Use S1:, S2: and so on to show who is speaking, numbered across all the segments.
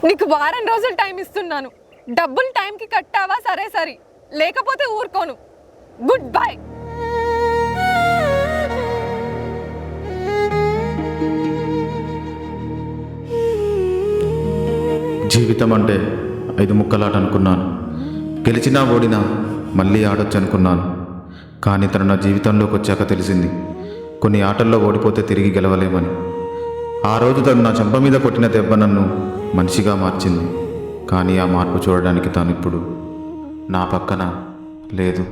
S1: నీకు వారం రోజులు టైం ఇస్తున్నాను. డబ్బులు టైంకి కట్టావా సరే సరి, లేకపోతే ఊరుకోను. Good bye.
S2: జీవితం అంటే 5 ముక్కలాట అనుకున్నాను. గెలిచినా ఓడినా మళ్ళీ ఆడొచ్చు అనుకున్నాను. కానీ తను నా జీవితంలోకి వచ్చాక తెలిసింది, కొన్ని ఆటల్లో ఓడిపోతే తిరిగి గెలవలేమని. ఆ రోజు తను నా చెంప మీద కొట్టిన దెబ్బ నన్ను మనిషిగా మార్చింది. కానీ ఆ మార్పు చూడడానికి తాను ఇప్పుడు నా పక్కన లేదు.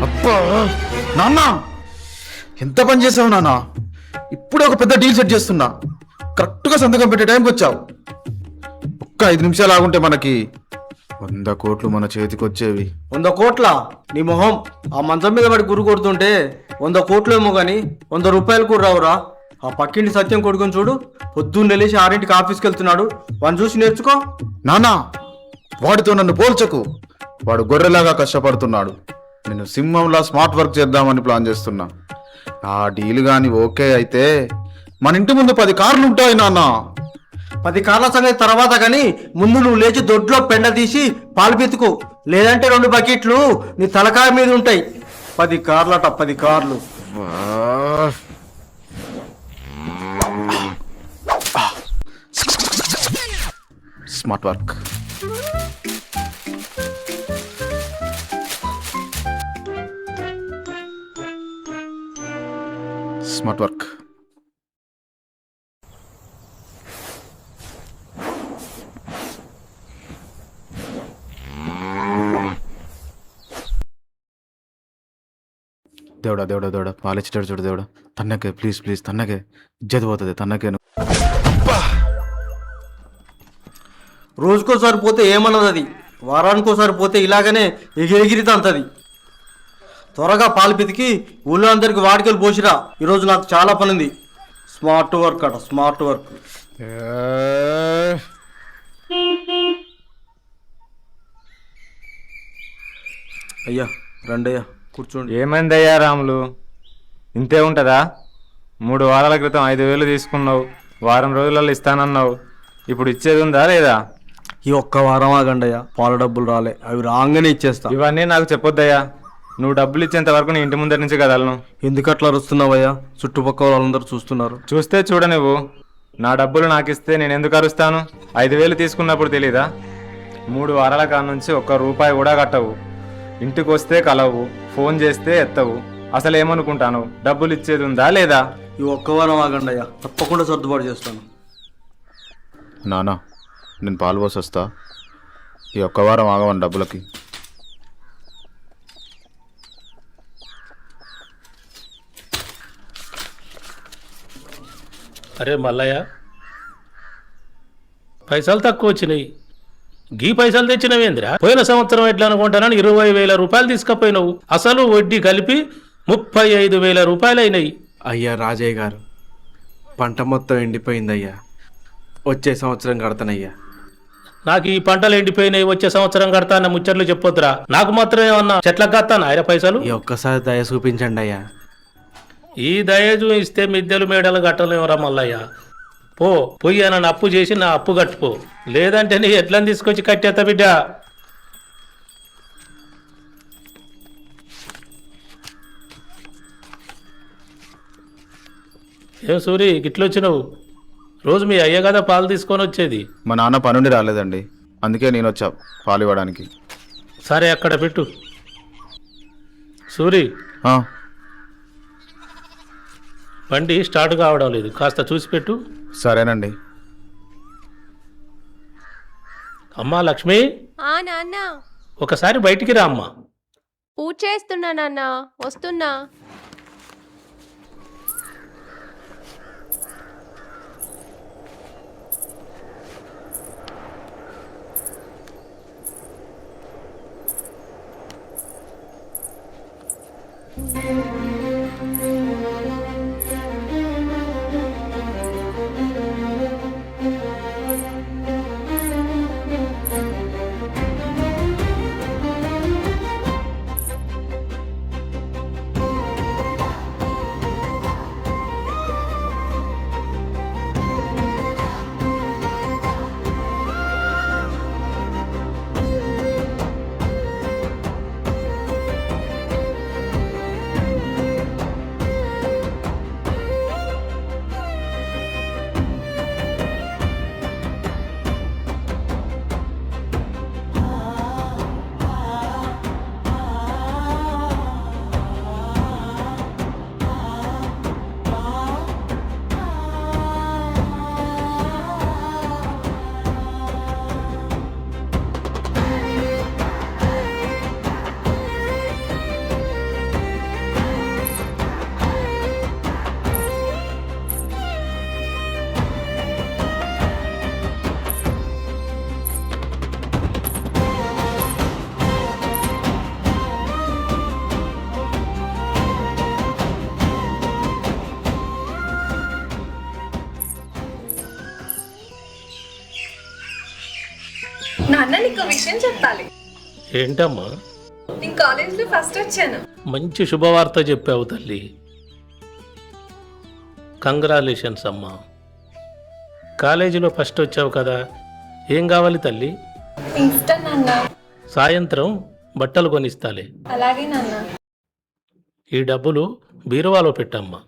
S3: అబ్బా నాన్న, ఎంత పని చేసావు నాన్న. ఇప్పుడే ఒక పెద్ద డీల్ సెట్ చేస్తున్నా. కరెక్ట్గా సంతకం పెట్టే టైంకి వచ్చావు. ఒక్క 5 నిమిషాలు ఆగుంటే మనకి 100 కోట్లు మన చేతికి వచ్చేవి.
S4: 100 కోట్ల నీ మొహం. ఆ మంచం మీద పడి గురు కొడుతుంటే 100 కోట్లు ఏమో కానీ 100 రూపాయలు కూడా రావురా. ఆ పక్కింటి సత్యం కొడుకుని చూడు, పొద్దున్న లేచి 6ంటికి ఆఫీస్కి వెళ్తున్నాడు. వాడిని చూసి నేర్చుకో.
S3: నానా, వాడితో నన్ను పోల్చకు. వాడు గొర్రెలాగా కష్టపడుతున్నాడు. నేను సింహంలా స్మార్ట్ వర్క్ చేద్దామని ప్లాన్ చేస్తున్నా. ఆ డీల్ కానీ ఓకే అయితే మన ఇంటి ముందు 10 కార్లు ఉంటాయి నాన్న.
S4: 10 కార్ల సంగతి తర్వాత కానీ ముందు నువ్వు లేచి దొడ్లో పెండ తీసి పాలు పితుకు. లేదంటే 2 బకెట్లు నీ తలకాయ మీద ఉంటాయి. 10 కార్లట, 10 కార్లు.
S3: Smart work. Smart work. దేవుడా దేవుడా దేవుడా, పాలిచ్చేటాడు చూడు దేవుడా. తన్నకే ప్లీజ్ ప్లీజ్, తన్నకే ఇజ్జత్ పోతుంది. తన్నకే
S4: రోజుకోసారి పోతే ఏమన్నది అది, వారానికోసారి పోతే ఇలాగనే ఎగిరెగిరి తంతది. త్వరగా పాలు పితికి ఊళ్ళో అందరికి వాడికలు పోసిరా. ఈరోజు నాకు చాలా పని ఉంది. స్మార్ట్ వర్క్ అట, స్మార్ట్ వర్క్. అయ్యా రండయ్యా, కూర్చోండి.
S5: ఏమైందయ్యా రాములు, ఇంతే ఉంటుందా? 3 వారాల క్రితం 5,000 తీసుకున్నావు, వారం రోజులలో ఇస్తానన్నావు. ఇప్పుడు ఇచ్చేది ఉందా లేదా?
S4: ఈ ఒక్క వారం ఆగండయ్యా, పాల డబ్బులు రాలే, అవి రాగానే ఇచ్చేస్తా.
S5: ఇవన్నీ నాకు చెప్పొద్దయ్యా. నువ్వు డబ్బులు ఇచ్చేంత వరకు నీ ఇంటి ముందరి నుంచి కదలను.
S4: ఎందుకట్లా అరుస్తున్నావయ్యా? చుట్టుపక్కల వాళ్ళందరూ చూస్తున్నారు.
S5: చూస్తే చూడ నువ్వు. నా డబ్బులు నాకు ఇస్తే నేను ఎందుకు అరుస్తాను? 5,000 తీసుకున్నప్పుడు తెలీదా? 3 వారాల కాడ నుంచి ఒక్క రూపాయి కూడా కట్టవు. ఇంటికి వస్తే కలవు, ఫోన్ చేస్తే ఎత్తవు. అసలు ఏమనుకుంటాను? డబ్బులు ఇచ్చేది ఉందా లేదా?
S4: ఈ ఒక్క వారం ఆగండయ్యా, తప్పకుండా సర్దుబాటు చేస్తాను.
S3: నానా, నేను పాలు పోసి వస్తా. ఈ ఒక్క వారం ఆగమని డబ్బులకి.
S6: అరే మల్లయ్య, పైసలు తక్కువ వచ్చినాయి. గీ పైసలు తెచ్చినవేంద్రా? పోయిన సంవత్సరం ఎట్లా అనుకుంటానని 20,000 రూపాయలు తీసుకుపోయినావు. అసలు వడ్డీ కలిపి 35,000 రూపాయలు అయినాయి.
S7: అయ్యా రాజయ్య గారు, పంట మొత్తం ఎండిపోయిందయ్యా. వచ్చే సంవత్సరం కడతానయ్యా.
S6: నాకు ఈ పంటలు ఎండిపోయినాయి, వచ్చే సంవత్సరం కడతా అన్న ముచ్చట్లు చెప్పొద్దురా. నాకు మాత్రం ఏమన్నా చెట్లకు కడతాను ఆయన పైసలు.
S7: ఈ ఒక్కసారి దయ చూపించండి అయ్యా.
S6: ఈ దయజు ఇస్తే మిద్దెలు మేడలు కట్టలేవురా మల్లయ్య. పోయి నన్ను అప్పు చేసి నా అప్పు కట్టుకో, లేదంటే నీ ఎట్లని తీసుకొచ్చి కట్టేస్తా బిడ్డ. ఏం సూరి గిట్లొచ్చినావు? రోజు మీ అయ్య కదా పాలు తీసుకొని వచ్చేది.
S3: మా నాన్న పనుండి రాలేదండి, అందుకే నేను వచ్చా పాలు ఇవ్వడానికి.
S6: సరే అక్కడ పెట్టు. సూరి, బండి స్టార్ట్ కావడం లేదు, కాస్త చూసి పెట్టు.
S3: సరేనండి.
S6: అమ్మా లక్ష్మి,
S8: నాన్న
S6: ఒకసారి బయటికి రా అమ్మా.
S8: పూజ చేస్తున్నా నాన్న, వస్తున్నా.
S1: నాన్న నీకు విషయం చెప్పాలి.
S6: ఏంటమ్మా?
S1: నేను కాలేజ్లో ఫస్ట్ వచ్చాను.
S6: మంచి శుభవార్త చెప్పావు తల్లి. కంగ్రాలేషన్స్ అమ్మా. కాలేజీలో ఫస్ట్ వచ్చావు కదా, ఏం కావాలి తల్లి?
S1: ఇష్టం నాన్న.
S6: సాయంత్రం బట్టలు కొనిస్తాలే.
S1: అలాగే నాన్న.
S6: ఈ డబ్బులు బీరువాలో పెట్టమ్మా.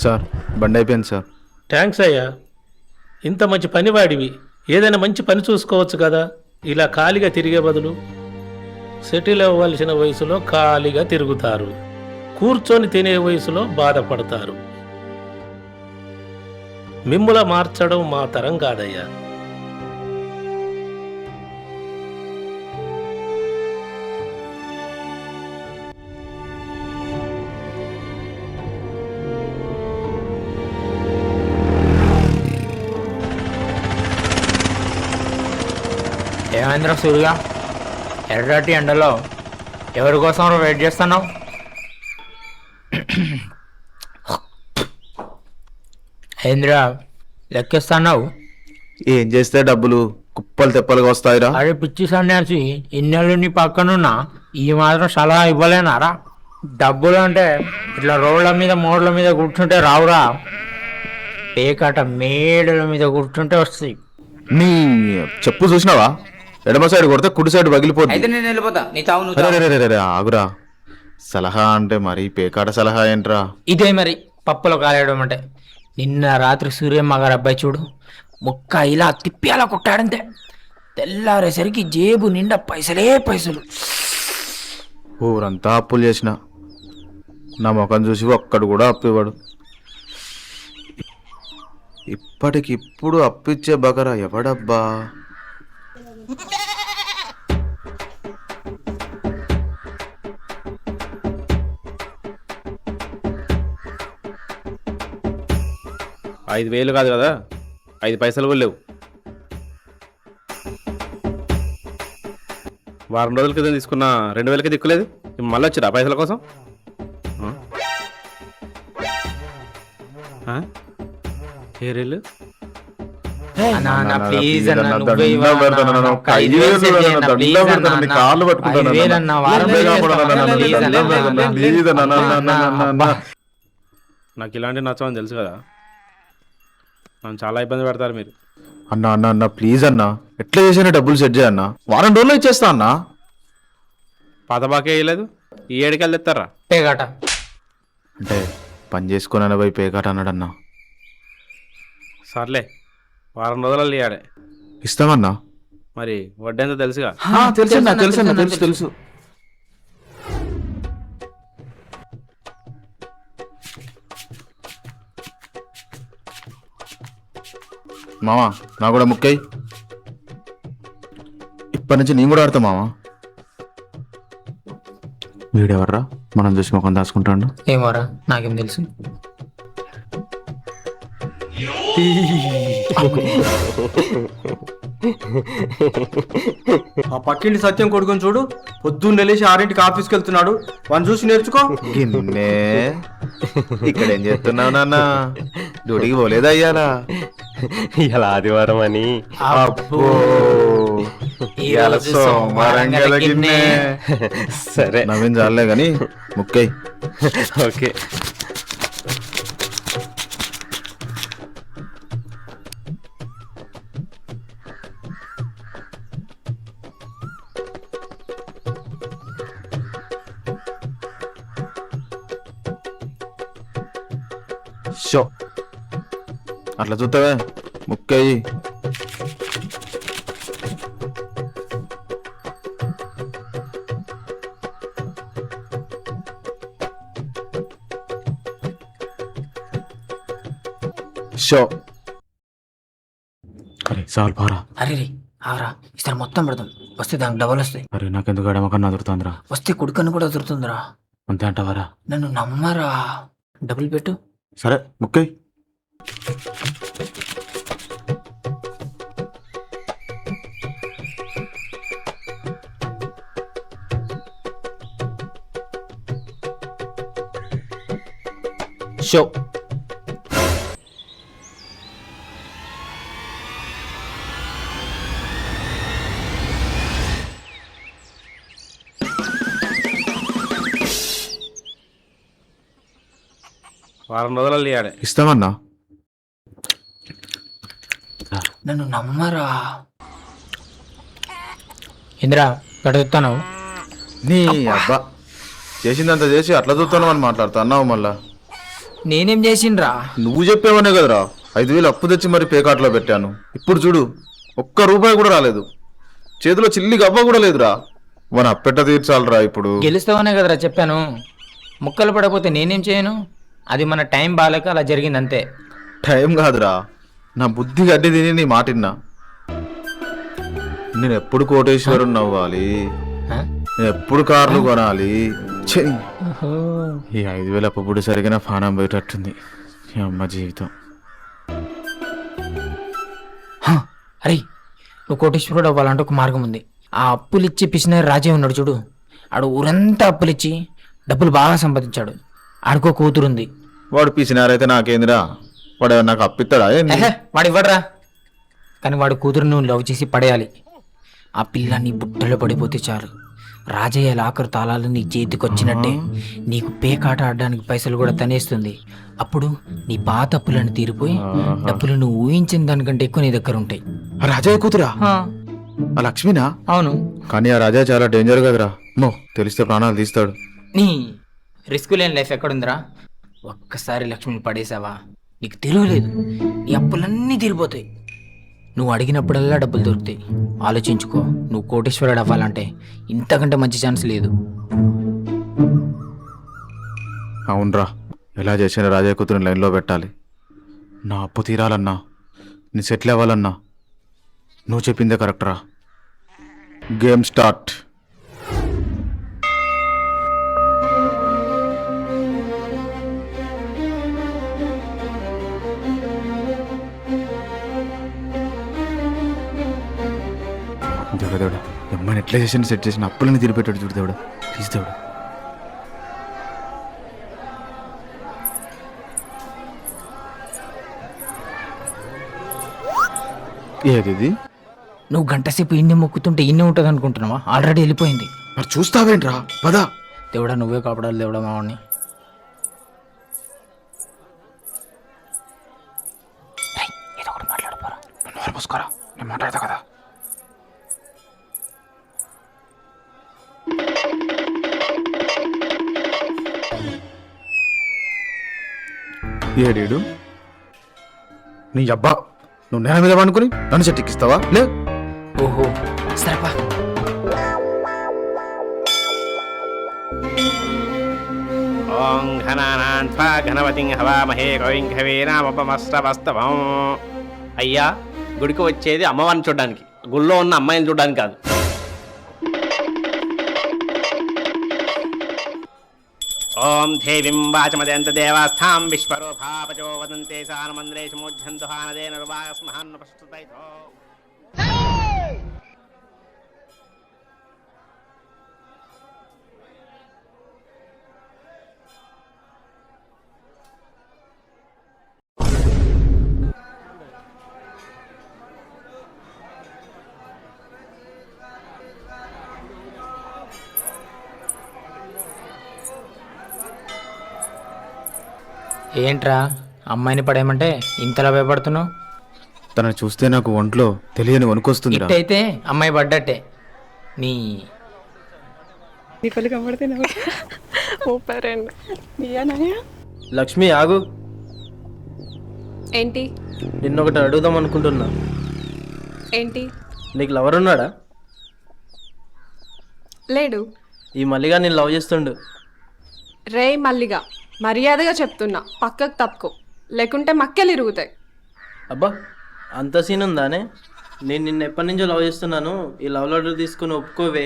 S2: సార్ బండి అయిపోయింది సార్.
S6: థ్యాంక్స్ అయ్యా. ఇంత మంచి పనివాడివి, ఏదైనా మంచి పని చూసుకోవచ్చు కదా. ఇలా ఖాళీగా తిరిగే బదులు సెటిల్ అవ్వాల్సిన వయసులో ఖాళీగా తిరుగుతారు, కూర్చొని తినే వయసులో బాధపడతారు. మిమ్ముల మార్చడం మా తరం కాదయ్యా.
S9: ఏమైందిరా సూర్య, ఎర్రటి ఎండలో ఎవరి కోసం వెయిట్ చేస్తున్నావు? ఏంద్రా లెక్కిస్తున్నావు?
S2: ఏం చేస్తే డబ్బులు కుప్పలు తెప్పలుగా వస్తాయిరా?
S9: అరే పిచ్చి సన్యాసి, ఇన్నేళ్ళు నీ పక్కనున్నా ఈ మాత్రం సలహా ఇవ్వలేనారా? డబ్బులు అంటే ఇట్లా రోడ్ల మీద మోడ్ల మీద కూర్చుంటే రావురా, పేకాట మేడల మీద కూర్చుంటే వస్తాయి.
S2: నీ చెప్పు చూసినావా? ఎడమ సైడ్ కొడితే కుడి సైడ్ పగిలిపోద్ది.
S9: అయితే నేను వెళ్ళిపోతా, నీ తావు నువ్వు
S2: అరే రే రే రే, ఆగురా. సలహా అంటే మరి పేకాట సలహా ఏంట్రా?
S9: ఇదే మరి పప్పులో కాలేయడం అంటే. నిన్న రాత్రి సూర్యమ్మ గారు అబ్బాయి చూడు, ముక్క ఇలా తిప్పి అలా కొట్టాడంతే. తెల్లారేసరికి జేబు నిండా పైసలే పైసలు.
S2: ఊరంతా అప్పులు చేసిన, నా ముఖం చూసి ఒక్కడు కూడా అప్పు ఇవ్వడు. ఇప్పటికిప్పుడు అప్పిచ్చే బకరా ఎవడబ్బా?
S7: ఐదు వేలు కాదు కదా, 5 పైసలు కూడా లేవు. వారం రోజుల క్రితం తీసుకున్న 2000కి దిక్కులేదు, మళ్ళీ వచ్చిరా పైసల కోసం? ఏ రేళ్ళు?
S9: ప్లీజ్
S2: అన్న, దండం పెడతాను అన్న, ఒక 5,000 అన్న, దండం పెడతాను, నీ కాళ్ళు పట్టుకుంటాను అన్న. ప్లీజ్ అన్న, అన్న.
S7: నాకు ఇలాంటి నచ్చమని తెలుసు కదా, నన్ను చాలా ఇబ్బంది పెడతారు మీరు.
S2: అన్న అన్న అన్న ప్లీజ్ అన్న, ఎట్లా చేసినా డబ్బులు సెట్ చేయన్న, వారం రోజుల్లో ఇచ్చేస్తా అన్న.
S7: పాత బాకే వేయలేదు, ఈ ఏడుకెళ్ళి తెస్తారా?
S9: పేకాట
S2: అంటే పని చేసుకుని పోయి పేకాట అన్నాడన్నా.
S7: సర్లే, వారం రోజులలో ఇయ్యాడే.
S2: ఇస్తామన్నా.
S7: మరి వడ్డేంతో తెలుసుగా?
S3: తెలుసన్నా తెలుసన్నా తెలుసు తెలుసు.
S2: మామా నా కూడా ముక్కై, ఇప్పటి నుంచి నేను కూడా ఆడతా మామా. వీడెవర్రా మనం చూసి ముఖం దాచుకుంటాడు?
S9: ఏమోరా, నాకేం తెలుసు.
S4: ఆ పక్కింటి సత్యం కొడుకుని చూడు, పొద్దున్న లేచి 6ంటికి ఆఫీస్కి వెళ్తున్నాడు. వాడిని చూసి నేర్చుకో.
S2: గిన్నే ఇక్కడ ఏం చేస్తున్నావు నాన్న? డ్యూటీకి పోలేదా అయ్యాలా?
S10: ఇలా ఆదివారం అని.
S2: అబ్బో ఇవాళ సోమవారం కదా గిన్నే.
S10: సరే
S2: నవీన్ చాలే గాని ముక్కై.
S10: ఓకే.
S2: షో అట్లా చూస్తావే ముక్కయి. షో అరే చాలు పారా.
S9: అరే రే ఆవరా ఇస్తారు మొత్తం పెడతాం. వస్తే దానికి డబల్ వస్తాయి.
S2: అరే నాకెందుకు అడమకన్నా దొరుకుతుందిరా?
S9: వస్తే కొడుకని కూడా దొరుకుతుందిరా.
S2: అంతే అంటావరా?
S9: నన్ను నమ్మరా. డబ్బులు పెట్టు.
S2: సరే ముక్కై.
S9: షో
S7: వారం రోజులు ఇవ్వాలి.
S2: ఇస్తామన్నా.
S9: నన్ను నమ్మరా. ఇందిరా గడుగుతాను.
S2: నీ అబ్బా చేసిందంతా చేసి అట్లా చూస్తాను అని మాట్లాడుతా అన్నావు మళ్ళా.
S9: నేనేం చేసిండ్రా?
S2: నువ్వు చెప్పేవనే కదరా 5,000 అప్పు తెచ్చి మరి పేకాట్లో పెట్టాను. ఇప్పుడు చూడు ఒక్క రూపాయి కూడా రాలేదు. చేతిలో చిల్లి గవ్వ కూడా లేదురా. మన అప్పెట్ట తీర్చాలరా ఇప్పుడు.
S9: గెలుస్తావనే కదరా చెప్పాను. ముక్కలు పడకపోతే నేనేం చేయను. అది మన టైం బాగాలేక అలా జరిగింది అంతే.
S2: టైం కాదురా, నా బుద్ధి గడ్డి తిని నీ మాటిన్నా. నేను ఎప్పుడు కోటేశ్వరుని నవ్వాలి, నేను ఎప్పుడు కార్లు కొనాలి. ఛీ! ఈ 5,000 అప్పుడు సరిగా ఫానం పోయేటట్టుంది ఈ అమ్మ జీవితం.
S9: అరే నువ్వు కోటేశ్వరుడు అవ్వాలంటే ఒక మార్గం ఉంది. ఆ అప్పులు ఇచ్చి పిసిన రాజే ఉన్నాడు చూడు. ఆడు ఊరంతా అప్పులిచ్చి డబ్బులు బాగా సంపాదించాడు. ఆడుకో కూతురుంది.
S2: వాడు పీసినారైతే నాకేందిరా? వాడు నాకు అప్పిస్తాడా?
S9: వాడు ఇవ్వడరా. కానీ వాడు కూతురు నువ్వు లవ్ చేసి పడేయాలి. ఆ పిల్ల నీ బుట్టలో పడిపోతే చాలు. రాజయ్య లాకర్ తాళాలు నీ చేతికి వచ్చినట్టే నీకు పేకాట ఆడడానికి పైసలు కూడా తనేస్తుంది. అప్పుడు నీ పాత అప్పులను తీరిపోయి డబ్బులు నువ్వు ఊహించిన దానికంటే ఎక్కువ నీ దగ్గర ఉంటాయి.
S2: రాజయ్య కూతురా? ఆ లక్ష్మినా?
S9: అవును.
S2: కానీ ఆ రాజా చాలా డేంజర్ కదరా. నో తెలిస్తే ప్రాణాలు తీస్తాడు.
S9: నీ రిస్క్ లేని లైఫ్ ఎక్కడుందిరా? ఒక్కసారి లక్ష్మిని పడేసావా నీకు తెలియలేదు. నీ అప్పులన్నీ తీరిపోతాయి. నువ్వు అడిగినప్పుడల్లా డబ్బులు దొరుకుతాయి. ఆలోచించుకో. నువ్వు కోటేశ్వరుడు అవ్వాలంటే ఇంతకంటే మంచి ఛాన్స్ లేదు.
S2: అవునరా, ఎలా చేసిన రాజయ్య కూతురుని లైన్లో పెట్టాలి. నా అప్పు తీరాలన్నా, నీ సెటిల్ అవ్వాలన్నా నువ్వు చెప్పిందే కరెక్టరా. Game start. దేవుడా దేవుడా, అమ్మాయిని ఎట్లా చేసిన సెట్ చేసిన అప్పులని తిరిపెట్టాడు చూడు దేవుడా. ప్లీజ్ దేవుడా. ఏది?
S9: నువ్వు గంటసేపు ఇన్ని మొక్కుతుంటే ఇన్ని ఉంటుంది అనుకుంటున్నావా? ఆల్రెడీ వెళ్ళిపోయింది.
S2: మరి చూస్తావేంట్రా? పదా.
S9: దేవుడా నువ్వే కాపాడాలి దేవుడా మావాడిని. ఏదో ఒకటి మాట్లాడుకోరా.
S2: నోరు మూసుకోరా, నేను మాట్లాడతా కదా. ఏడీడు నీ అబ్బా, నువ్వు నేల మీద పండుకొని నన్ను చెట్టెక్కిస్తావా? లే.
S9: ఓహో సరేపా.
S10: ఓం ఘనానాన్ త్వా ఘనవతిం హవామహే కవిం కవీనాముపమస్తవస్తవం. అయ్యా, గుడికి వచ్చేది అమ్మవారిని చూడడానికి, గుళ్ళో ఉన్న అమ్మాయిని చూడడానికి కాదు. ఓం దేవీం వాచమదయంత దేవాస్థాం విశ్వరూపాపచో వదంతే సానమంద్రేషు మోజ్జంతు హానదే నిర్వాగస్మహాన్ ప్రస్తుతైతో.
S9: ఏంట్రా అమ్మాయిని పడేయమంటే ఇంతలా భయపడుతున్నావు?
S2: తనని చూస్తే నాకు ఒంట్లో తెలియని వణుకొస్తుందిరా.
S9: ఇట్టయితే అమ్మాయి పడ్డట్టే. నీ
S4: లక్ష్మి ఆగు,
S1: ఏంటి
S4: నిన్నొకటి అడుగుదాం అనుకుంటున్నా.
S1: ఏంటి?
S4: నీకు లవర్ ఉన్నాడా?
S1: లేడు.
S4: ఈ మల్లిగా నేను లవ్ చేస్తుండు.
S1: రే మల్లిగా, మర్యాదగా చెప్తున్నా, పక్కకు తప్పుకో, లేకుంటే మక్కెలు ఇరుగుతాయి.
S4: అబ్బా అంత సీన్ ఉందానే? నేను నిన్న ఎప్పటి నుంచో లవ్ చేస్తున్నాను, ఈ లవ్ లెటర్ తీసుకుని ఒప్పుకోవే.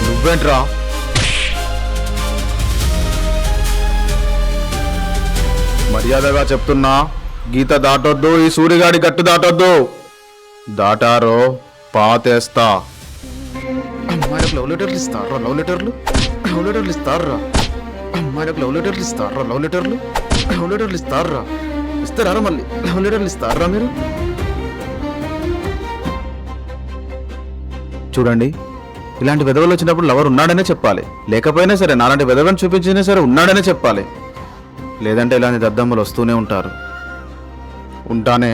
S2: నువ్వేంట్రా? మర్యాదగా చెప్తున్నా, గీత దాటొద్దు, ఈ సూరిగాడి గట్టు దాటొద్దు. దాటారో పాతేస్తా. అమ్మాయిలకు లవ్ లెటర్లు ఇస్తారా? లవ్ లెటర్లు ఇస్తారా? అమ్మాయిలకు లవ్ లెటర్లు ఇస్తారా? లవ్ లెటర్లు ఇస్తారా? ఇస్తారా? మళ్ళీ లవ్ లెటర్లు ఇస్తారా మీరు? చూడండి, ఇలాంటి వెధవలు వచ్చినప్పుడు లవర్ ఉన్నాడనే చెప్పాలి. లేకపోయినా సరే నాలాంటి వెధవని చూపించినా సరే ఉన్నాడనే చెప్పాలి. లేదంటే ఇలాంటి దద్దమ్మలు వస్తూనే ఉంటారు. ఉంటానే.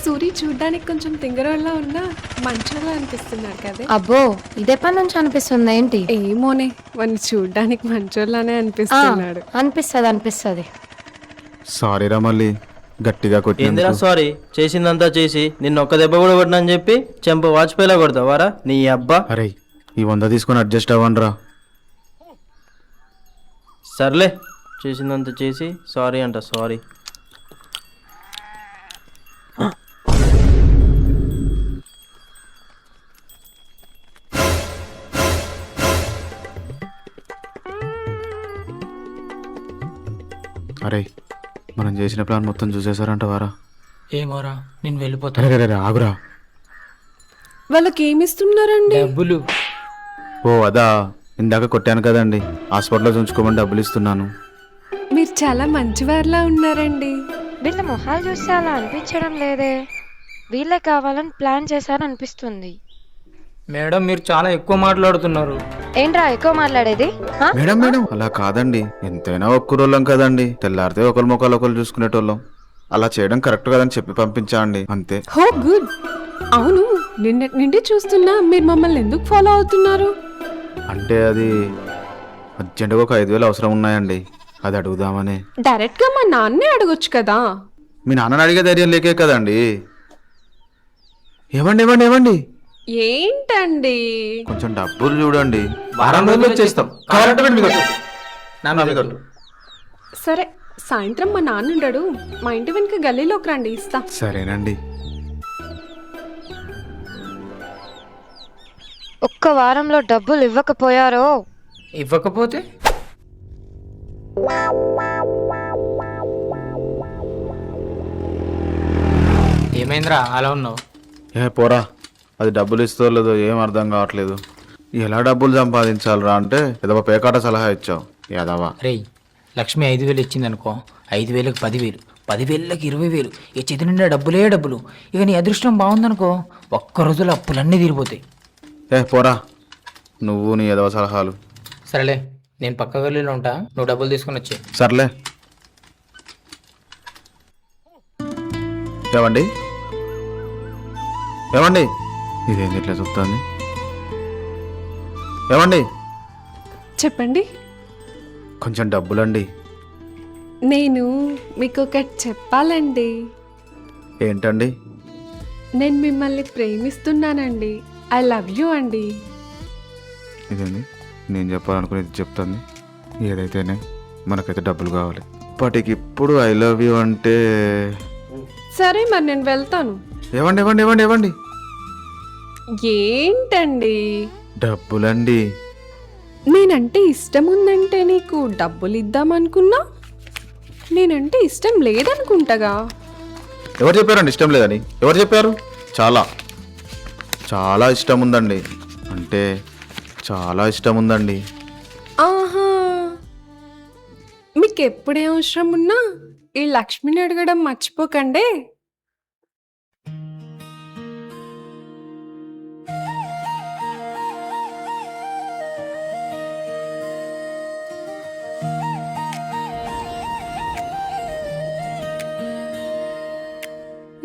S1: సూరి చూడ్డానికి కొంచెం తింగరోళ్ళ ఉన్నా మంచోళ్ళ అనిపిస్తున్నాడు కదా.
S8: అబ్బో ఇదెప్పటి నుంచి అనిపిస్తుంది ఏంటి?
S1: ఏమోనే, వాడిని చూడ్డానికి మంచోళ్ళనే అనిపిస్తున్నాడు.
S8: అనిపిస్తుంది.
S2: సారీరా, మళ్ళీ గట్టిగా
S4: ఏందిరా
S2: కొట్టినందుకు.
S4: సారీ? చేసిందంతా చేసి నిన్న ఒక్క దెబ్బ కూడా కొట్టినా అని చెప్పి చెంప వాచిపోయేలా కొడతావారా నీ అబ్బా?
S2: అరే, ఈ 100 తీసుకొని అడ్జస్ట్ అవ్వనరా.
S4: సర్లే, చేసిందంతా చేసి సారీ అంట. సారీ.
S2: అరే, మనం చేసిన ప్లాన్ మొత్తం చూసేసారంట వారా?
S9: ఏమోరా, నేను వెళ్ళిపోతాను.
S2: అరే రే, ఆగురా.
S1: వాళ్ళకి ఏమిస్తున్నారండి?
S9: డబ్బులు.
S2: ఓ అదా, ఇందాక కొట్టాను కదండి, హాస్పిటల్లో చూంచుకోమని డబ్బులు ఇస్తున్నాను.
S1: మీరు చాలా మంచివారిలా ఉన్నారండి.
S8: వీళ్ళ మొహాలు చూస్తే అలా అనిపించడం లేదే. వీళ్ళే కావాలని ప్లాన్ చేశారనిపిస్తుంది.
S9: మేడం, మీరు చాలా ఎక్కువ మాట్లాడుతున్నారు.
S8: ఏంట్రా ఎక్కువ మాట్లాడేది?
S2: మేడం అలా కాదండి, ఎంతైనా ఒక్కరోళ్ళం కదండి. తెల్లారితే ఒకరి ముఖాలు ఒకరు చూసుకునేటోళ్ళం. అలా చేయడం కరెక్ట్ కదని చెప్పి పంపించా అండి, అంతే.
S1: హో గుడ్. అవును, నిన్నటి నుండి చూస్తున్నా, మీరు మమ్మల్ని ఎందుకు ఫాలో అవుతున్నారు?
S2: అంటే అది అర్జెంటుగా ఒక 5,000 అవసరం ఉన్నాయండి, అది అడుగుదామని.
S1: డైరెక్ట్ గా మా నాన్నే అడగొచ్చు కదా.
S2: మీ నాన్నని అడిగే ధైర్యం లేకే కదండి. ఏమండి
S1: ఏంటండి?
S2: కొంచెం డబ్బులు చూడండి.
S3: వారం రోజుల్లో వచ్చేస్తాం. కావాలంటే మీరు కట్టు. నా మీద కట్టు.
S1: సరే, సాయంత్రం మా నాన్న ఉండడు, మా ఇంటి వెనుక గల్లీలోకి రండి, ఇస్తా.
S2: సరేనండి.
S8: ఒక్క వారంలో డబ్బులు ఇవ్వకపోయారో?
S9: ఇవ్వకపోతే ఏమైందిరా అలా ఉన్నావు?
S2: ఏ పోరా, అది డబ్బులు ఇస్తో లేదో ఏం అర్థం కావట్లేదు. ఎలా డబ్బులు సంపాదించాలరా అంటే ఏదో పేకాట సలహా ఇచ్చావు యాదవా.
S9: రేయ్, లక్ష్మి 5,000 ఇచ్చింది అనుకో, 5,000కి 10,000, 10,000కి 20,000. ఈ చేతి నిండా డబ్బులే డబ్బులు. ఇక నీ అదృష్టం బాగుందనుకో, ఒక్క రోజులో అప్పులన్నీ తీరిపోతాయి.
S2: ఏ పోరా, నువ్వు నీ ఏదో సలహాలు.
S9: సరేలే, నేను పక్క గల్లీలో ఉంటా, నువ్వు డబ్బులు తీసుకొని వచ్చే.
S2: సర్లే. ఏమండి ఇదేంటి ఇట్లా చెప్తాంది?
S1: చెప్పండి.
S2: కొంచెం డబ్బులండి.
S1: నేను మీకు ఒకటి చెప్పాలండి.
S2: ఏంటండి?
S1: నేను మిమ్మల్ని ప్రేమిస్తున్నానండి. ఐ లవ్ యూ అండి.
S2: ఇదేంది నేను చెప్పాలనుకునేది చెప్తాను. ఏదైతేనే మనకైతే డబ్బులు కావాలి. ఇప్పటికి ఇప్పుడు ఐ లవ్ యూ అంటే
S1: సరే మరి నేను వెళ్తాను.
S2: ఇవ్వండి ఇవ్వండి ఇవ్వండి ఇవ్వండి.
S1: ఏంటండి?
S2: డబ్బులండి.
S1: నేనంటే ఇష్టం ఉందంటే నీకు డబ్బులు ఇద్దామనుకున్నా, నేనంటే ఇష్టం లేదనుకుంటగా.
S2: ఎవరు చెప్పారండి ఇష్టం లేదని? ఎవరు చెప్పారు? చాలా చాలా ఇష్టం ఉందండి. అంటే చాలా ఇష్టం ఉందండి.
S1: ఆహా, మీకు ఎప్పుడే అవసరం ఉన్నా ఈ లక్ష్మిని అడగడం మర్చిపోకండి.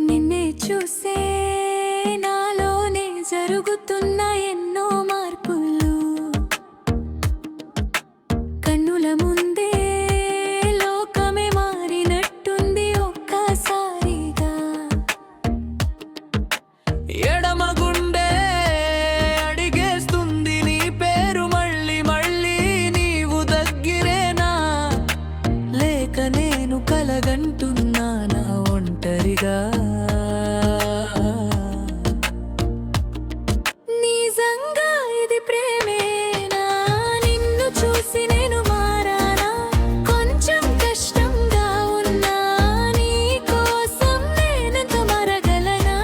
S11: నిన్నే చూసే నాలోనే జరుగుతున్న ఎన్నో మార్పులు, కన్నుల ముందే లోకమే మారినట్టుంది ఒక్కసారిగా. ఎడమ గుండె అడిగేస్తుంది నీ పేరు మళ్ళీ మళ్ళీ, నీవు దగ్గరేనా లేక నేను కలగంటున్నానా ఒంటరిగా. నిజంగా ఇది ప్రేమేనా? నిన్ను చూసి నేను మారానా? కొంచెం కష్టంగా ఉన్నా నీ కోసం నేనెంత మరగలనా?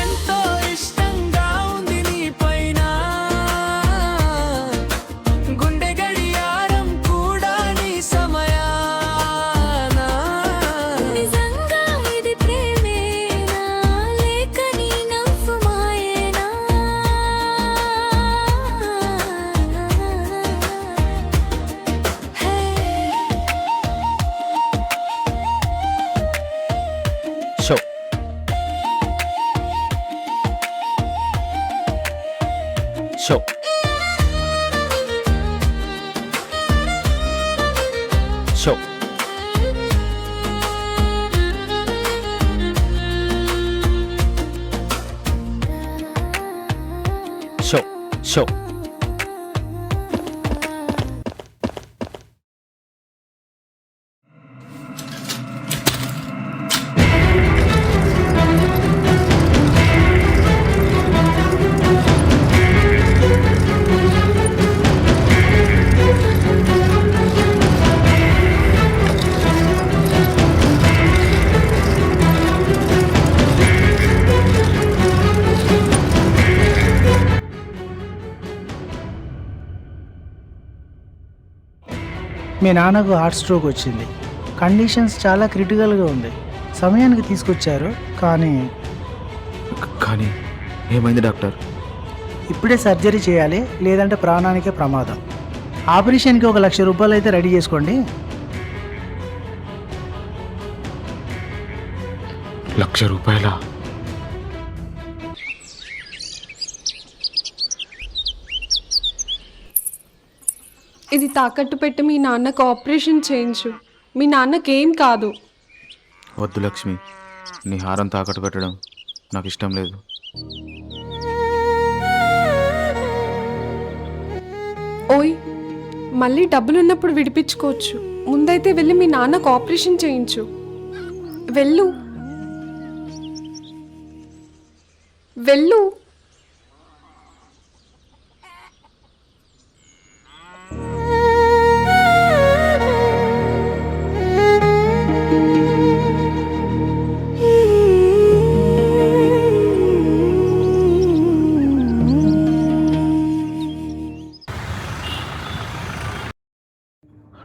S11: ఎంతో ఇష్టంగా ఉంది నీ పైన, గుండె గడియారం కూడా నీ సమయాన. నిజంగా ఇది ప్రేమేనా లేక నీ నవ్వు మాయేనా? Hey
S9: show show show show show
S12: మీ నాన్నకు హార్ట్ స్ట్రోక్ వచ్చింది. కండిషన్స్ చాలా క్రిటికల్గా ఉంది. సమయానికి తీసుకొచ్చారు, కానీ
S2: కానీ ఏమైంది డాక్టర్?
S12: ఇప్పుడే సర్జరీ చేయాలి, లేదంటే ప్రాణానికే ప్రమాదం. ఆపరేషన్కి 1,00,000 రూపాయలు అయితే రెడీ చేసుకోండి.
S2: ₹1,00,000?
S1: ఇది తాకట్టు పెట్టి మీ నాన్నకు ఆపరేషన్ చేయించు. మీ నాన్నకేం కాదు.
S2: వద్దు లక్ష్మి, నీ హారం తాకట్టు పెట్టడం నాకు ఇష్టం లేదు.
S1: ఓయ్, మళ్ళీ డబ్బులున్నప్పుడు విడిపించుకోవచ్చు. ముందైతే వెళ్ళి మీ నాన్నకు ఆపరేషన్ చేయించు. వెళ్ళు వెళ్ళు.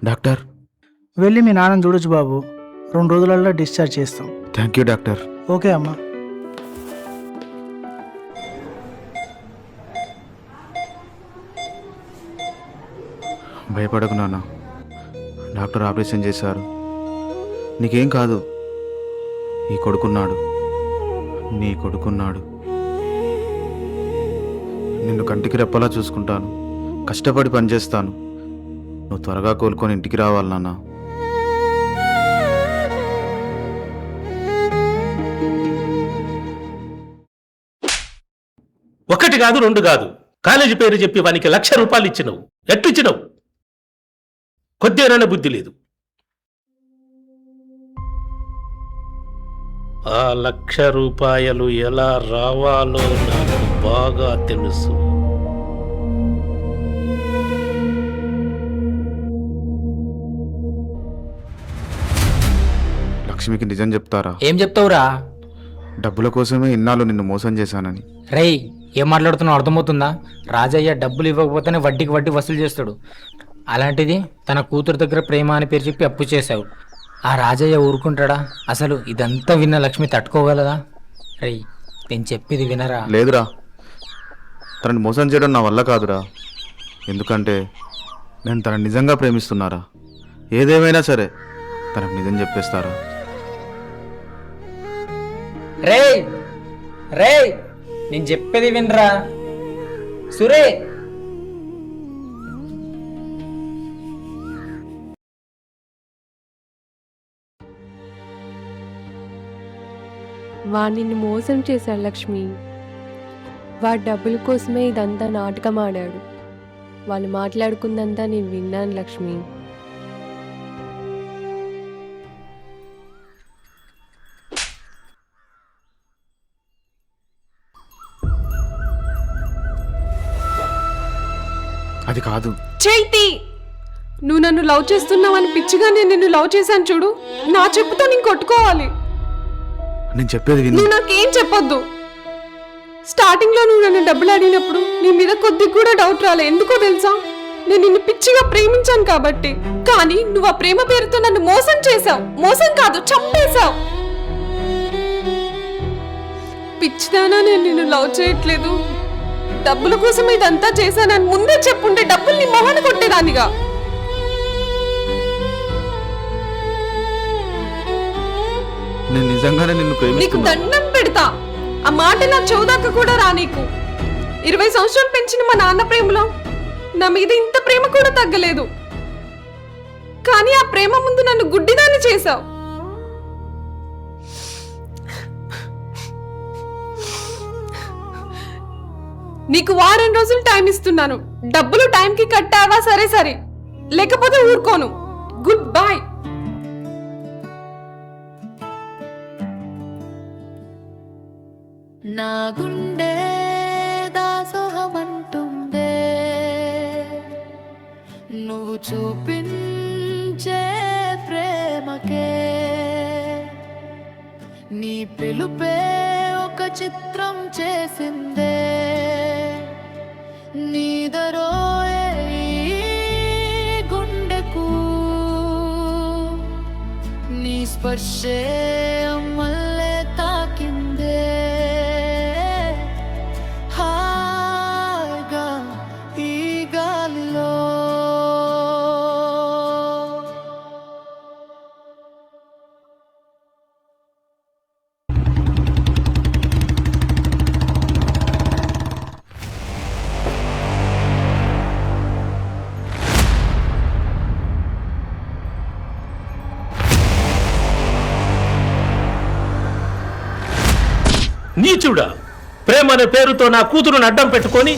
S2: డాక్టర్,
S12: వెళ్ళి మీ నాన్నని చూడొచ్చు బాబు. 2 రోజులలో డిశ్చార్జ్ చేస్తాం.
S2: Thank you doctor.
S12: ఓకే అమ్మా.
S2: భయపడకు నాన్న, డాక్టర్ ఆపరేషన్ చేశారు. నీకేం కాదు. నీ కొడుకున్నాడు. నిన్ను కంటికి రెప్పలా చూసుకుంటాను, కష్టపడి పనిచేస్తాను. నువ్వు త్వరగా కోలుకొని ఇంటికి రావాలి నాన్న.
S6: ఒకటి కాదు, రెండు కాదు, కాలేజీ పేరు చెప్పి వానికి ₹1,00,000 ఇచ్చినవు. ఎట్లిచ్చినవు? కొద్దిగానే బుద్ధి లేదు. ఆ ₹1,00,000 ఎలా రావాలో నాకు బాగా తెలుసు.
S2: లక్ష్మికి నిజం చెప్తారా?
S9: ఏం చెప్తావురా?
S2: డబ్బుల కోసమే ఇన్నాళ్ళు నిన్ను మోసం చేశానని.
S9: రేయ్, ఏం మాట్లాడుతున్నావు అర్థమవుతుందా? రాజయ్య డబ్బులు ఇవ్వకపోతేనే వడ్డీకి వడ్డీ వసూలు చేస్తాడు. అలాంటిది తన కూతురు దగ్గర ప్రేమ అని పేరు చెప్పి అప్పు చేశావు. ఆ రాజయ్య ఊరుకుంటాడా? అసలు ఇదంతా విన్న లక్ష్మి తట్టుకోగలదా? రేయ్, నేను చెప్పేది వినరా?
S2: లేదురా, తనని మోసం చేయడం నా వల్ల కాదురా. ఎందుకంటే నేను తనని నిజంగా ప్రేమిస్తున్నారా. ఏదేమైనా సరే తనకు నిజం చెప్పేస్తారా.
S9: రేయ్ రేయ్, నేను చెప్పేది వినరా సురే.
S13: వాడు నిన్ను మోసం చేశాడు లక్ష్మి. వాడు డబ్బుల కోసమే ఇదంతా నాటకం ఆడాడు. వాళ్ళు మాట్లాడుకుందంతా నేను విన్నాను లక్ష్మి.
S2: అది కాదు
S1: చైతి, నువ్వు నన్ను లవ్ చేస్తున్నావని పిచ్చిగా నేను నిన్ను లవ్ చేశాను చూడు. నా చెప్పుతో నేను కొట్టుకోవాలి.
S2: నేను చెప్పేది విను.
S1: నువ్వు నాకేం చెప్పొద్దు. స్టార్టింగ్ లో నువ్వు నన్ను డబ్బులు అడిగినప్పుడు నీ మీద కొద్దిగా కూడా డౌట్ రాలే. ఎందుకో తెలుసా? నేను నిన్ను పిచ్చిగా ప్రేమించాను కాబట్టి. కానీ నువ్వు ఆ ప్రేమ పేరుతో నన్ను మోసం చేశావు. మోసం కాదు, చంపేశావు. పిచ్చిదానా, నేను నిన్ను లవ్ చేయట్లేదు, డబ్బుల కోసం ఇదంతా చేశానని ముందే చెప్పుంటే డబ్బులు నీ మొహాన్ని కొట్టేదానిగా.
S2: నేను నిజంగానే నిన్ను
S1: నీకు
S2: ప్రేమిస్తున్నా.
S1: దండం పెడతా, ఆ మాట నా చెవుదాకా కూడా రా. నీకు 20 సంవత్సరాలు పెంచిన మా నాన్న ప్రేమలో నా మీద ఇంత ప్రేమ కూడా తగ్గలేదు. కానీ ఆ ప్రేమ ముందు నన్ను గుడ్డిదాన్ని చేశావు. నీకు వారం రోజులు టైం ఇస్తున్నాను. డబ్బులు టైంకి కట్టావా సరే సరే, లేకపోతే ఊరుకోను. Good bye.
S11: నా గుండె దాసోహమంటుందే నువ్వు చూపించే ప్రేమకే. నీ పిలుపే ఒక చిత్రం చేసిందే. నీదరోయే ఈ గుండెకు నీ స్పర్శే మల్లె తాకిందే. హాయిగా ఈ గాలిలో
S6: నీచుడా, ప్రేమ అనే పేరుతో నా కూతురుని అడ్డం పెట్టుకొని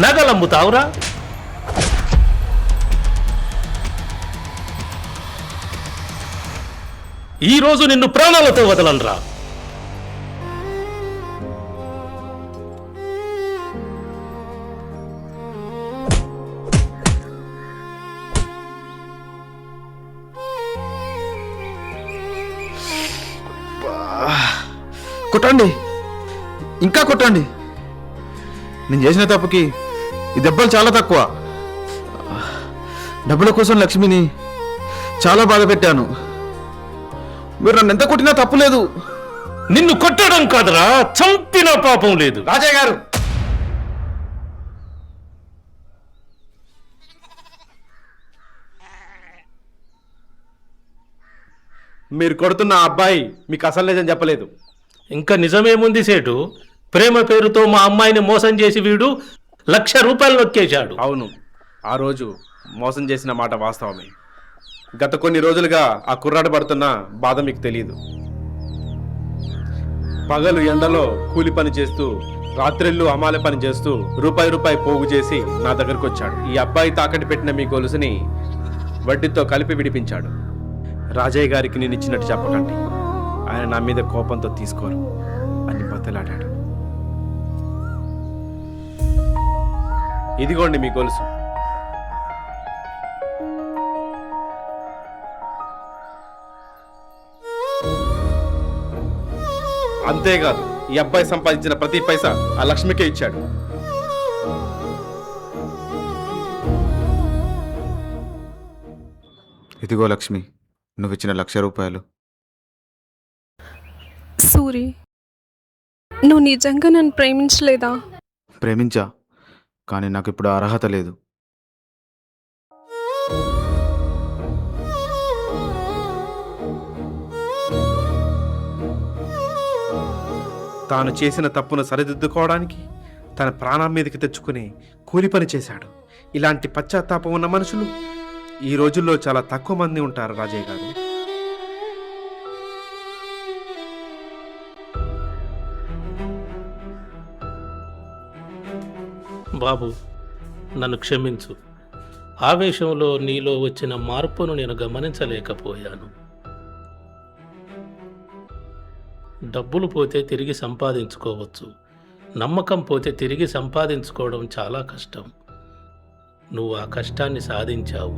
S6: నగలమ్ముతావురా? ఈరోజు నిన్ను ప్రాణాలతో వదలనరా.
S3: కొట్టండి, ఇంకా కొట్టండి. నేను చేసిన తప్పుకి ఈ దెబ్బలు చాలా తక్కువ. డబ్బుల కోసం లక్ష్మిని చాలా బాధ పెట్టాను. మీరు నన్ను ఎంత కొట్టినా తప్పు లేదు.
S6: నిన్ను కొట్టడం కాదురా, చంపిన పాపం లేదు.
S3: రాజయ్య గారు,
S10: మీరు కొడుతున్న ఆ అబ్బాయి మీకు అసలు నిజం చెప్పలేదు.
S6: ఇంకా నిజమేముంది సేటు? ప్రేమ పేరుతో మా అమ్మాయిని మోసం చేసి వీడు 1,00,000 నొక్కేశాడు.
S7: అవును, ఆ రోజు మోసం చేసిన మాట వాస్తవమే. గత కొన్ని రోజులుగా ఆ కుర్రాడు పడుతున్న బాధ మీకు తెలియదు. పగలు ఎండలో కూలి పని చేస్తూ, రాత్రిళ్ళు అమాల పని చేస్తూ రూపాయి పోగు చేసి నా దగ్గరకు వచ్చాడు. ఈ అబ్బాయి తాకట్టు పెట్టిన మీ గొలుసుని వడ్డీతో కలిపి విడిపించాడు. రాజయ్య గారికి నేను ఇచ్చినట్టు చెప్పకండి, ఆయన నా మీద కోపంతో తీసుకోరు అని బతలాడాడు. ఇదిగోండి మీ గొలుసు. అంతేకాదు, ఈ అబ్బాయి సంపాదించిన ప్రతి పైసా ఆ లక్ష్మికే ఇచ్చాడు.
S2: ఇదిగో లక్ష్మి, నువ్విచ్చిన ₹1,00,000.
S1: సూరి, నువ్వు నిజంగా నన్ను ప్రేమించలేదా?
S2: ప్రేమించా, కానీ నాకు ఇప్పుడు ఆ అర్హత లేదు.
S7: తాను చేసిన తప్పును సరిదిద్దుకోవడానికి తన ప్రాణం మీదకి తెచ్చుకుని కూలి పని చేశాడు. ఇలాంటి పశ్చాత్తాపం ఉన్న మనుషులు ఈ రోజుల్లో చాలా తక్కువ మంది ఉంటారు రాజయ్య గారు.
S6: బాబు, నన్ను క్షమించు. ఆవేశంలో నీలో వచ్చిన మార్పును నేను గమనించలేకపోయాను. డబ్బులు పోతే తిరిగి సంపాదించుకోవచ్చు, నమ్మకం పోతే తిరిగి సంపాదించుకోవడం చాలా కష్టం. నువ్వు ఆ కష్టాన్ని సాధించావు.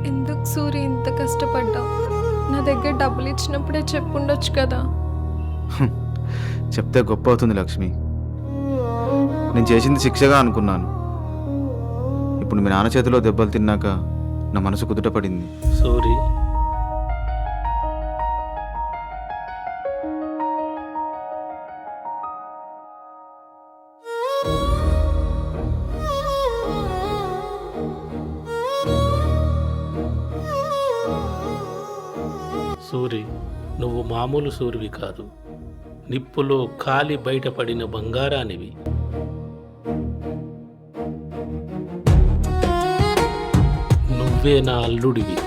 S1: ఎందుకు సూరి ఇంత కష్టపడ్డావు? నా దగ్గర డబ్బులు ఇచ్చినప్పుడే చెప్పుండొచ్చు కదా.
S2: చెప్తే గొప్ప అవుతుంది లక్ష్మి. నేను చేసింది శిక్షగా అనుకున్నాను. ఇప్పుడు మీ నాన్న చేతిలో దెబ్బలు తిన్నాక నా మనసు కుదుటపడింది.
S6: సూరి, సూరి, నువ్వు మామూలు సూరివి కాదు. నిప్పులో కాలి బయటపడిన బంగారానివి. నువ్వే నా అల్లుడివి.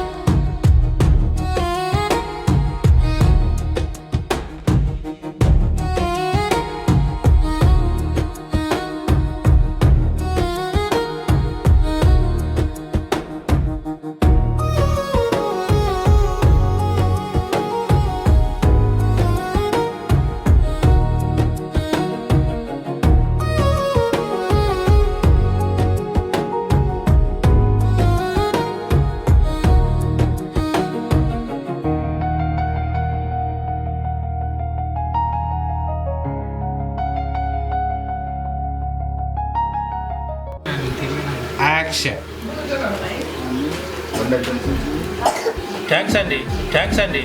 S6: థ్యాంక్స్ అండి, థ్యాంక్స్ అండి.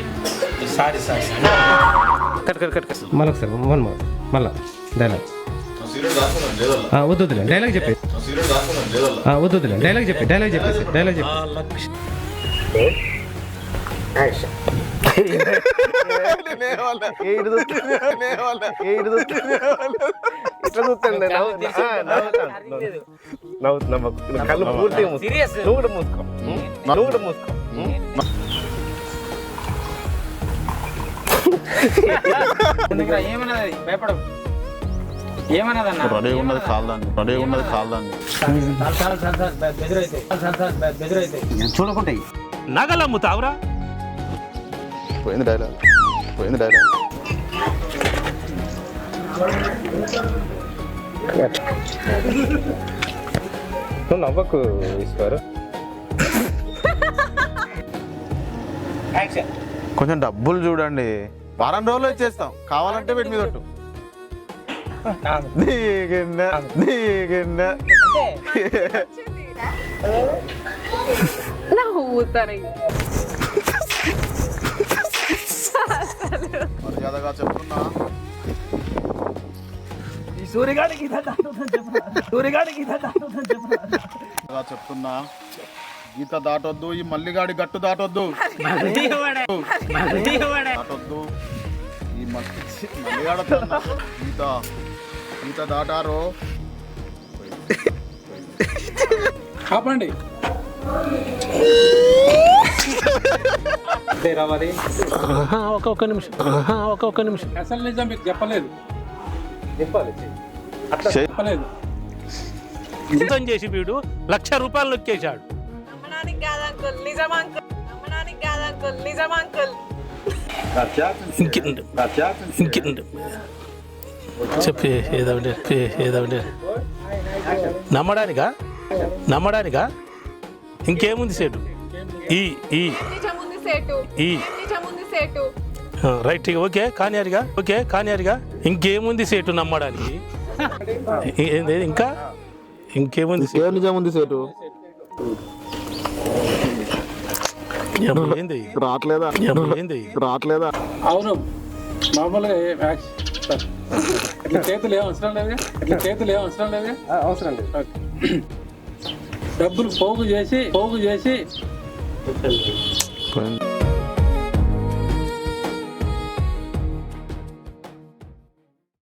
S6: Sorry sorry.
S14: మళ్ళీ మళ్ళా డైలాగ్ వద్దులే, డైలాగ్ చెప్పే వద్దులే, డైలాగ్ చెప్పే డైలాగ్ చెప్పే
S7: కళ్ళు పూర్తిగా నువ్వు కూడా మూసుకో.
S2: రెడీ ఉన్నది కాల్దాన్ని.
S14: చూడకుంటే
S6: నగలమ్ముతావురా?
S2: పోయింది డైలాగ్.
S14: నువ్వు నవ్వకు ఈశ్వర్.
S2: కొంచెం డబ్బులు చూడండి, వారం రోజులు ఇచ్చేస్తాం. కావాలంటే వీటి మీద ఒట్టు. మర్యాదగా చెప్తున్నా, చెప్తున్నా, గీత దాటొద్దు, ఈ మల్లిగాడి గట్టు దాటొద్దు. ఈ
S3: ఇంత దాటారో
S14: ఆపండి
S6: ఒక్క నిమిషం ఒక్క నిమిషం.
S14: అసలు నిజం మీకు చెప్పలేదు చెప్పలేదు.
S6: యుద్ధం చేసి వీడు 1,00,000 రూపాయలు నొక్కేశాడు. చెప్పి ఏదంటే నమ్మడానికా ఇంకేముంది సేటు ఈ రైట్ ఓకే కానియారిగా ఇంకేముంది సేటు నమ్మడానికి ఇంకా ఇంకేముంది
S3: నిజముంది సేటు
S6: ఏంది
S3: రావట్లేదా
S14: అవును మామూలుగా ఇట్లా చేతులు ఏం అవసరం లేదుగా అవసరం లేదు డబ్బులు పోగు చేసి